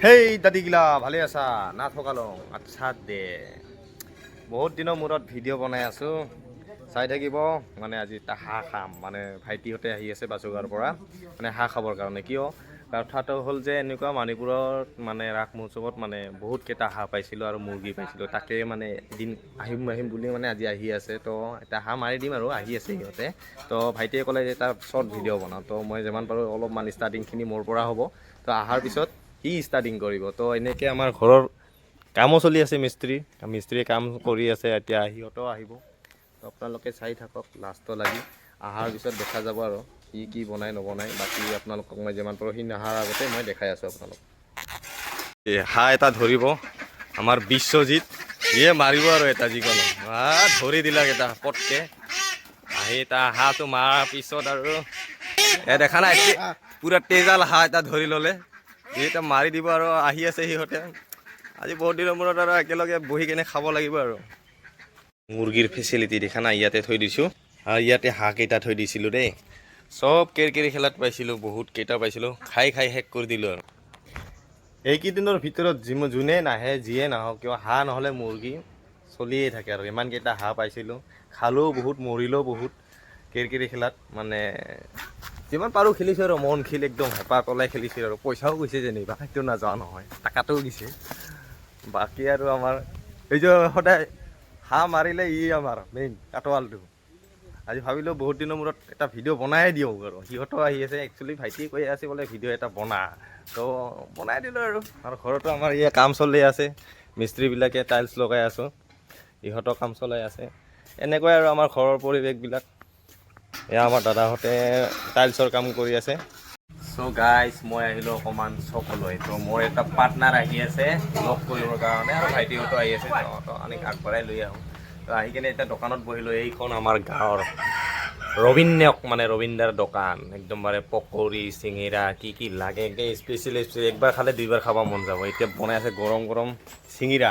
হেই দাদিগিলা ভালে আছা না থকালো আচ্ছা দে বহুত দিনৰ মূৰত ভিডিঅ' বনাই আছো চাই থাকিব মানে আজি এটা হাঁহ খাম মানে ভাইটিহঁতে আহি আছে বাচুগাঁৱৰ পৰা মানে হাঁহ খাবৰ কাৰণে কিয় কথাটো হ'ল যে এনেকুৱা মণিপুৰত মানে ৰাস মহোৎসৱত মানে বহুত কেইটা হাঁহ পাইছিলোঁ আৰু মুৰ্গী পাইছিলোঁ তাকে মানে এদিন আহিম বুলি মানে আজি আহি আছে তো এটা হাঁহ মাৰি দিম আৰু আহি আছে সিহঁতে তো ভাইটিয়ে ক'লে যে এটা শ্বৰ্ট ভিডিঅ' বনাওঁ তো মই যিমান পাৰোঁ অলপমান ষ্টাৰ্টিংখিনি মোৰ পৰা হ'ব তো অহাৰ পিছত সি ষ্টাৰ্টিং কৰিব তো এনেকৈ আমাৰ ঘৰৰ কামো চলি আছে মিস্ত্ৰীয়ে কাম কৰি আছে এতিয়া সিহঁতেও আহিব তো আপোনালোকে চাই থাকক লাষ্টলৈকে অহাৰ পিছত দেখা যাব আৰু কি বনাই নবনাই বাকী আপোনালোকক মই যিমান পাৰোঁ সি নহাৰ আগতে মই দেখাই আছোঁ আপোনালোক এই হাঁহ এটা ধৰিব আমাৰ বিশ্বজিত ইয়ে মাৰিব আৰু এটা যিকোনো ধৰি দিলাক এটা পটকে আহি এটা হাঁহটো মাৰাৰ পিছত আৰু দেখা নাই পুৰা তেজাল হাঁহ এটা ধৰি ল'লে এটা মাৰি দিব আৰু আহি আছে সিহঁতে আজি বহুত দিনৰ মূৰত আৰু একেলগে বহি কেনে খাব লাগিব আৰু মুৰ্গীৰ ফেচিলিটি দেখা নাই ইয়াতে থৈ দিছোঁ আৰু ইয়াতে হাঁহ কেইটা থৈ দিছিলোঁ দেই চব কেৰকেৰি খেলাত পাইছিলোঁ বহুত কেইটা পাইছিলোঁ খাই শেষ কৰি দিলোঁ আৰু এইকেইদিনৰ ভিতৰত যোনে নাহে যিয়ে নাহক কিয় হাঁহ নহ'লে মুৰ্গী চলিয়ে থাকে আৰু ইমানকেইটা হাঁহ পাইছিলোঁ খালেও বহুত মৰিলেও বহুত কেৰকেৰি খেলাত মানে যিমান পাৰোঁ খেলিছোঁ আৰু মন খেল একদম হেঁপাহ পলাই খেলিছোঁ আৰু পইচাও গৈছে যেনিবা সেইটো নাযোৱা নহয় টাকাটোও গৈছে বাকী আৰু আমাৰ এই যে সদায় হাঁহ মাৰিলে আমাৰ মেইন কাটৱালটো আজি ভাবিলোঁ বহুত দিনৰ মূৰত এটা ভিডিঅ' বনাই দিওঁ আৰু সিহঁতেও আহি আছে একচুৱেলি ভাইটিয়ে কৈ আছে বোলে ভিডিঅ' এটা বনা তো বনাই দিলোঁ আৰু ঘৰতো আমাৰ কাম চলি আছে মিস্ত্ৰীবিলাকে টাইলছ লগাই আছোঁ ইহঁতৰ কাম চলাই আছে এনেকৈ আৰু আমাৰ ঘৰৰ পৰিৱেশবিলাক এয়া আমাৰ দাদাহঁতে টাইলছৰ কাম কৰি আছে চ' গাইজ মই আহিলোঁ অকণমান চকলৈ তো মোৰ এটা পাৰ্টনাৰ আহি আছে লগ কৰিবৰ কাৰণে আৰু ভাইটিহঁতো আহি আছে তো আমি আগবঢ়াই লৈ আহোঁ তো আহি কিনে এতিয়া দোকানত বহিলোঁ এইখন আমাৰ গাঁৱৰ ৰবীন্দ্ৰৰ দোকান একদমবাৰে পকৰি চিঙিৰা কি লাগে একদম স্পেচিয়েল একবাৰ খালে দুইবাৰ খাব মন যাব এতিয়া বনাই আছে গৰম চিঙিৰা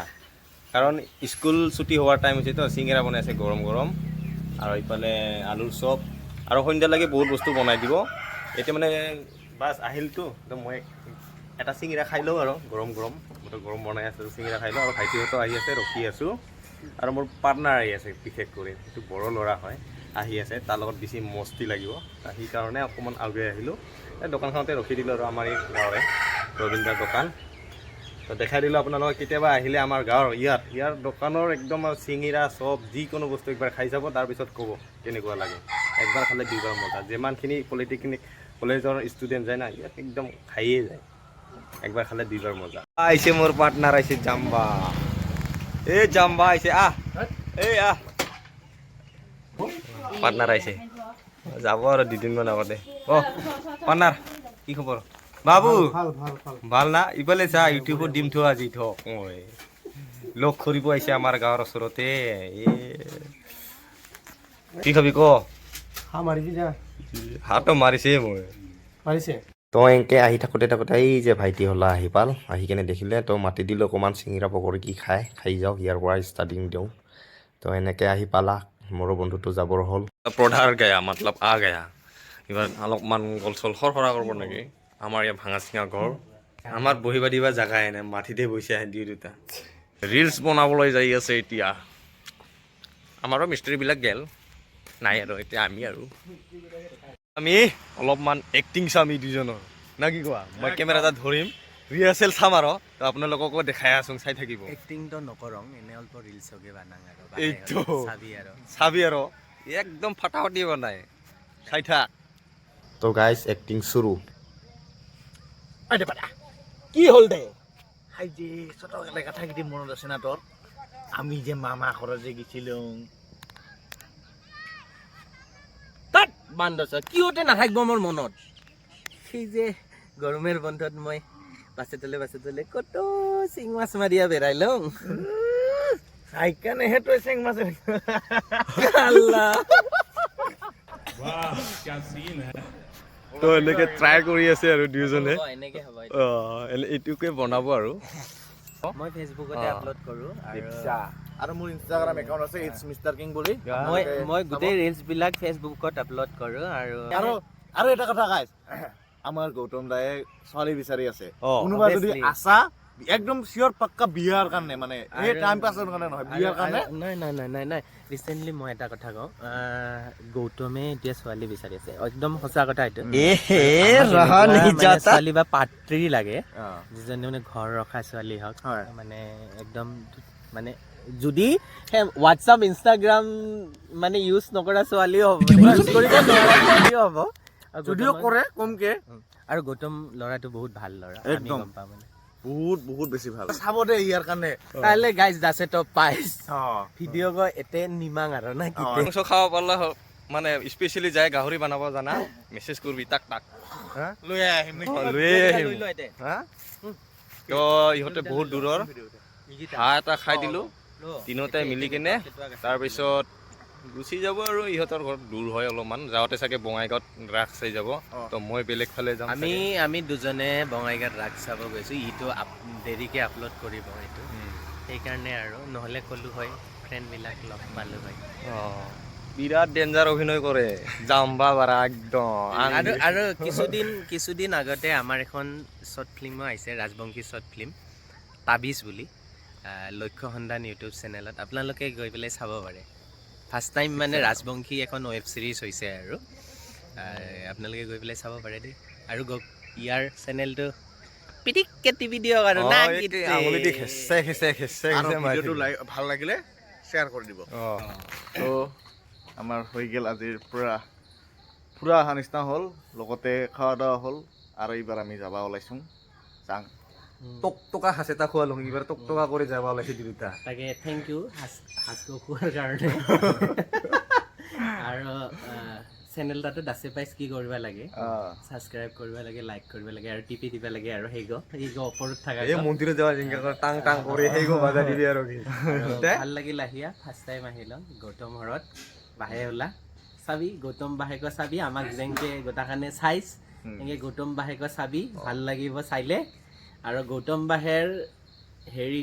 কাৰণ স্কুল ছুটি হোৱাৰ টাইম হৈছে তো চিঙিৰা বনাই আছে গৰম আৰু এইফালে আলুৰ চপ আৰু সন্ধিয়ালৈকে বহুত বস্তু বনাই দিব এতিয়া মানে বাছ আহিলতো তো মই এটা চিঙিৰা খাই লওঁ আৰু গৰম বনাই আছে চিঙিৰা খাই লওঁ আৰু ভাইটিহঁতো আহি আছে ৰখি আছোঁ আৰু মোৰ পাৰ্টনাৰ আহি আছে বিশেষ কৰি সেইটো বড়ো ল'ৰা হয় আহি আছে তাৰ লগত বেছি মস্তি লাগিব সেইকাৰণে অকণমান আগুৱাই আহিলোঁ এই দোকানখনতে ৰখি দিলোঁ আৰু আমাৰ এই গাঁৱৰে ৰবীন্দ্ৰৰ দোকান তো দেখাই দিলোঁ আপোনালোকক কেতিয়াবা আহিলে আমাৰ গাঁৱৰ ইয়াৰ দোকানৰ একদম চিঙিৰা চব যিকোনো বস্তু একবাৰ খাই যাব তাৰপিছত ক'ব কেনেকুৱা লাগে একবাৰ খালে দুইবাৰ মজা যিমানখিনি পলিটেকনিক কলেজৰ ষ্টুডেণ্ট যায় না ইয়াত একদম খায়ে যায় একবাৰ খালে দুইবাৰ মজা আহিছে মোৰ পাৰ্টনাৰ আহিছে জাম্বা আহিছে পাৰ্টনাৰ আহিছে যাব আৰু দুদিনমান আগতে পাৰ্টনাৰ কি খবৰ বাবু ভাল না ইফালে চা ইউটিউবত দিম থোৱা আজি থক মই লগ কৰিব আহিছে আমাৰ গাঁৱৰ ওচৰতে কি খাবি ক হাতো মাৰিছে মই তো এনেকৈ আহি থাকোঁতে এই যে ভাইটি হলা আহি পাল আহি কেনে দেখিলে তো মাতি দিলোঁ অকণমান চিঙিৰা পকৰি কি খাই যাওক ইয়াৰ পৰা ষ্টাৰ্টিং দিওঁ তো এনেকৈ আহি পালা মোৰো বন্ধুটো যাবৰ হ'ল প্ৰধাৰ গয়া মতলব গয়া এইবাৰ অলপমান গল চল সৰা কৰিব নেকি আমাৰ ইয়াত ভাঙা চিঙা ঘৰ আমাৰ বহিবা দিবা জেগাই নাই মাটিতে বহিছে দুই দুটা ৰিলচ বনাবলৈ যাই আছে এতিয়া আমাৰো মিস্ত্ৰীবিলাক গেল নাই আৰু এতিয়া আমি অলপমান এক্টিং চাম দুজনৰ না কি কোৱা মই কেমেৰা এটা ধৰিম ৰিহাৰ্চেল চাম আৰু তো আপোনালোককো দেখাই আছোঁ চাই থাকিব এক্টিংটো নকৰং এনে অল্প ৰিলছকে বানাং আৰু এইটো চাবি আৰু একদম ফাটাফাটি বনাই চাই থাক তো গাইজ এক্টিং শুরু কি হ'ল দে হাই যে ছোটকালে কথাকেইটি মনত আছে না তোৰ আমি যে মামা ঘৰত যে গেছিলো তাত বান্দছ কিয়তে নাথাকিব মোৰ মনত সেই যে গৰমেৰ বন্ধত মই বাছে তলে কত চিং মাছ মাৰিয়া বেৰাই লওঁ চাইকানে হেতু চিং মাছ আল্লাহ वाह क्या सीन है তো এনেকৈ ট্ৰাই কৰি আছে আৰু দুয়োজনে এনেকে হ'ব এইটোকে বনাব আৰু মই ফেচবুকতে আপলোড কৰোঁ আৰু মোৰ ইনষ্টাগ্ৰাম একাউণ্ট আছে ইটছ মিষ্টাৰ কিং বুলি মই গোটেই ৰিলছ বিলাক ফেচবুকত আপলোড কৰোঁ আৰু আৰু এটা কথা গাইছ আমাৰ গৌতম দায়ে ছোৱালী বিচাৰি আছে অ, কোনোবা যদি obviously. আছা একদম চিয়ৰ পাক্কা বিয়াৰ কাৰণে মানে এই টাইম পাছৰ কাৰণে নহয় বিয়াৰ কাৰণে নাই ৰিচেণ্টলি মই এটা কথা কওঁ গৌতমে এতিয়া ছোৱালী বিচাৰি আছে একদম সঁচা কথা এইটো আমাক এনেকুৱা মানে ছোৱালী বা পাত্ৰী লাগে যিজনী মানে ঘৰ ৰখা ছোৱালী হওক হয়। মানে একদম মানে যদি হোৱাটছআপ ইনষ্টাগ্ৰাম মানে ইউজ নকৰা ছোৱালীও হ'ব ইউজ কৰিব নোৱাৰা ছোৱালীও হ'ব আৰু যদিও কৰে কমকে আৰু গৌতম ল'ৰাটো বহুত ভাল ল'ৰা আমি একদম। গম পাওঁ মানে বহুত বেছি ভাল চাব দে ইয়াৰ কাৰণে কাইলৈ গাইজ দাসে তো পাইছ ভিডিঅ' গৈ এতে নিমাং আৰু না কি মাংস খাব পাৰলে মানে স্পেচিয়েলি যায় গাহৰি বনাব জানা মেছেজ কৰিবি তাক হা লৈ আহিম লৈ আহিম হা তো ইহঁতে বহুত দূৰৰ হাঁহ এটা খাই দিলোঁ তিনিওটাই মিলি কিনে তাৰপিছত গুচি যাব আৰু ইহঁতৰ ঘৰত দূৰ হয় অলপমান যাওঁতে চাগে বঙাইগাঁৱত ৰাস চাই যাব তো মই বেলেগ ফালে যাম আমি দুজনে বঙাইগাঁৱত ৰাস চাব গৈছোঁ ইটো দেৰিকে আপলোড কৰিব এইটো সেইকাৰণে আৰু নহ'লে ক'লো হয় ফ্ৰেণ্ডবিলাক লগ পালোঁ হয় বিৰাট ডেঞ্জাৰ অভিনয় কৰে জাম্বা বাৰা একদম আৰু কিছুদিন আগতে আমাৰ এখন শ্বৰ্ট ফিল্মো আহিছে ৰাজবংশী শ্বৰ্ট ফিল্ম তাবিজ বুলি লক্ষ্য সন্ধান ইউটিউব চেনেলত আপোনালোকে গৈ পেলাই চাব পাৰে ফাৰ্ষ্ট টাইম মানে ৰাজবংশী এখন ৱেব ছিৰিজ হৈছে আৰু আপোনালোকে গৈ পেলাই চাব পাৰে দেই আৰু ইয়াৰ চেনেলটো পিটিককে টিপি দিয়ক আৰু না আঙুলি দি খেচে আৰু ভিডিঅ'টো ভাল লাগিলে শ্বেয়াৰ কৰি দিব তো আমাৰ হৈ গ'ল আজিৰ পুৰা অহা নিচিনা হ'ল লগতে খোৱা দাৱা হ'ল আৰু এইবাৰ আমি যাব ওলাইছোঁ যাং টকা সাঁচ এটা খোৱা লওঁ এইবাৰ টকা কৰি যাব ওলাইছে দুটা তাকে থেংক ইউ সাজটো খোৱাৰ কাৰণে আৰু চেনেলটাতো দাসে পাইছ কি কৰিব লাগে ছাবস্ক্ৰাইব কৰিব লাগে লাইক কৰিব লাগে আৰু টিপি দিব লাগে আৰু সেই ওপৰত থকা এই মন্দিৰত যাবা যেনেকৈ টাং টাং কৰি সেই বাজা দিবি আৰু কি ভাল লাগিল আহিয়া ফাৰ্ষ্ট টাইম আহিলোঁ গৌতম ঘৰত বাহে ওলা চাবি গৌতম বাহেক চাবি আমাক যেনেকে গোটাখানে চাইছ এনেকে গৌতম বাহেক চাবি ভাল লাগিব চাইলে আৰু গৌতম বাহেৰ হেৰি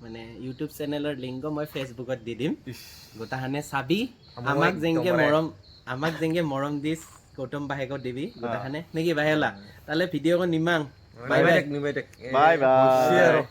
মানে ইউটিউব চেনেলৰ লিংক মই ফেচবুকত দি দিম গোটাখানে চাবি আমাক যেনেকে মৰম দিছ গৌতম বাহেকক দিবি গোটাখানে নেকি বাহে ওলা তাহলে video' নিমাং bye bye bye bye